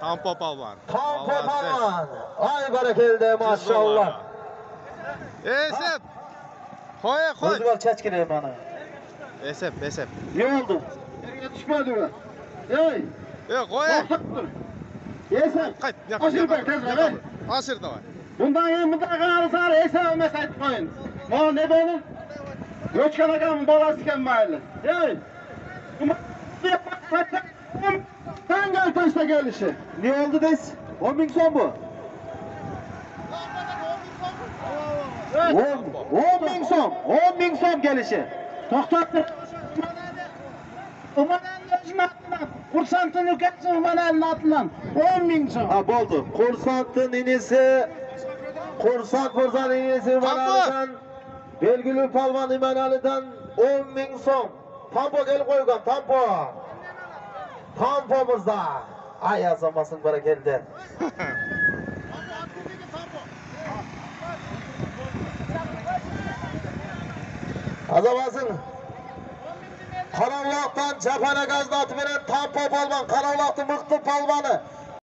Tampo palvan. Tampo palvan. Ay barakelde maşallah. Esep. Koy koy. Özgür çeçkine bana. Esep. Ne oldu? Nereye düşmedi mi? Hey. Koy. Esep. Kayıt. Aşır bak tezler he. Aşır da var. Bundan kararızlar Esep olmasaydı koyun. Ma ne böyle? Göçkan ağamın balası iken böyle. Hey. Sen gel taşla gelişi. Ne oldu des? 10.000 son bu. 10.000 son. 10.000 son gelişi. Toktattır. Umanın lojmatından. Kursantın ülkesi umanın atından. 10.000 son. Ha boldu. Kursantın inisi. Kursant Burzan inisi umanın. Belgili palvan imanalidan 10.000 son. Tampo gel koygan tampo. Tampomuzda. Ay yazamasın bana geldi. Azamasın. Karavlaktan çapana gazda atıveren tampo palvan. Karavlaktı mıktı palvanı.